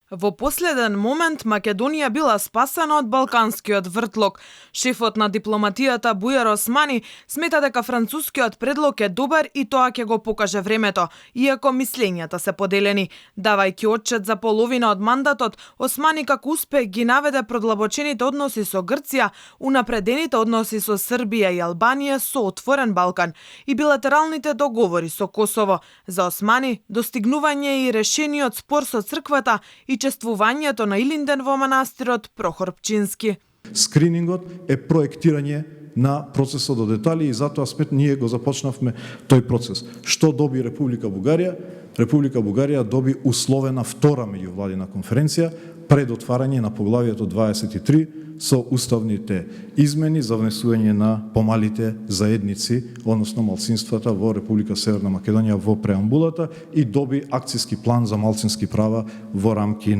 Во последен момент Македонија била спасена од балканскиот вртлок. Шефот на дипломатијата Бујар Османи смета дека францускиот предлог е добар и тоа ќе го покаже времето, иако мислењата се поделени. Давајќи отчет за половина од мандатот, Османи како успех ги наведе продлабочените односи со Грција, унапредените односи со Србија и Албанија со отворен Балкан и билатералните договори со Косово. За Османи, достигнување и решениот спор со црквата и чествувањето на Илинден во манастирот Прохор Пчински. Скринингот е проектирање на процесот до детали и затоа ние го започнавме тој процес. Што доби Република Бугарија? Република Бугарија доби условена втора меѓувладина конференција пред отварање на поглавието 23 со уставните измени за внесување на помалите заедници, односно малцинствата во Република Северна Македонија во преамбулата и доби акцијски план за малцински права во рамки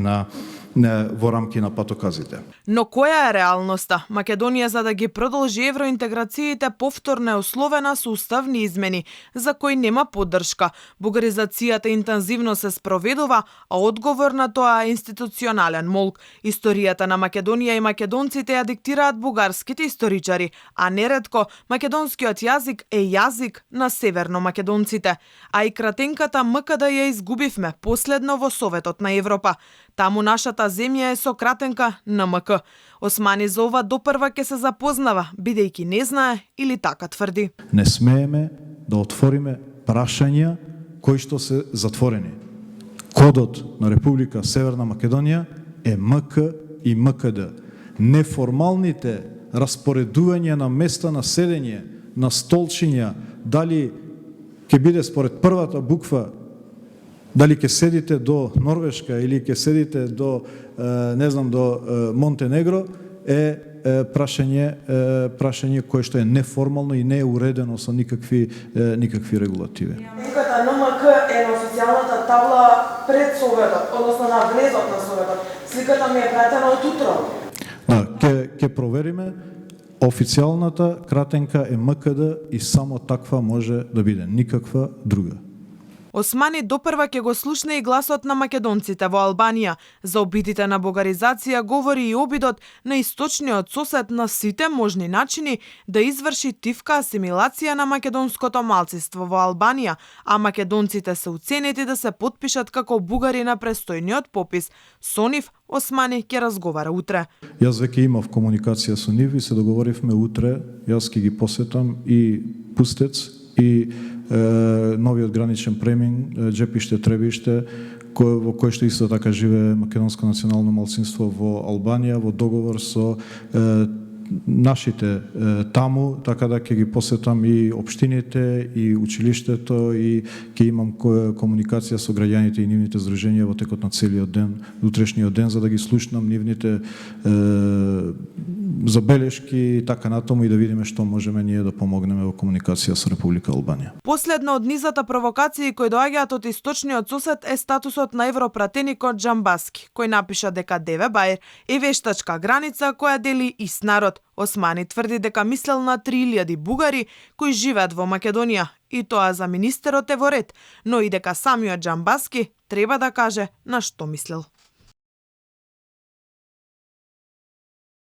на патоказите. Но која е реалноста? Македонија, за да ги продолжи евроинтеграциите, повторно е условена со уставни измени, за кои нема поддршка. Бугаризацијата интензивно се спроведува, а одговор на тоа е институционален молк. Историјата на Македонија и македонците ја диктираат бугарските историчари, а неретко македонскиот јазик е јазик на северно-македонците. А и кратенката МКД ја изгубивме последно во Советот на Европа. Таму нашата земја е со кратенка НМК. Османи за ова допрва ќе се запознава, бидејќи не знае или така тврди. Не смееме да отвориме прашања кои што се затворени. Кодот на Република Северна Македонија е МК и МКД. Неформалните распоредувања на места на седење, на столчиња, дали ќе биде според првата буква, дали ќе седите до Норвешка или ќе седите до Монтенегро, е прашање кое што е неформално и не е уредено со никакви регулативи. Сликата НМК е на официјалната табла пред Советот, односно на влезот на Советот. Сликата ми е пратена од утро. Да, ќе провериме. Официјалната кратенка е МКД и само таква може да биде, никаква друга. Османи допрва ќе го слушне и гласот на македонците во Албанија. За обидите на бугаризација говори и обидот на источниот сосед на сите можни начини да изврши тивка асимилација на македонското малцинство во Албанија, а македонците се уценети да се потпишат како бугари на престојниот попис. Со нив Османи ќе разговара утре. Јас веќе имав комуникација со нив и се договоривме утре, јас ќе ги посетам и Пустец и новиот граничен премин Джепиште Требиште, во кој што исто така живее македонско национално малцинство во Албанија, во договор со нашите таму, така да ќе ги посетам и општините, и училиштето, и ќе имам комуникација со граѓаните и нивните здруженија во текот на целиот ден, утрешниот ден, за да ги слушнам нивните забелешки и така натаму и да видиме што можеме ние да помогнеме во комуникација со Република Албанија. Последно од низата провокации кои доаѓаат од источниот сосед е статусот на европратеникот Джамбаски, кој напиша дека Деве Бајр е вештачка граница која дели ист народ. Османи тврди дека мислел на 3000 бугари кои живеат во Македонија и тоа за министерот е во ред, но и дека самиот Джамбаски треба да каже на што мислел.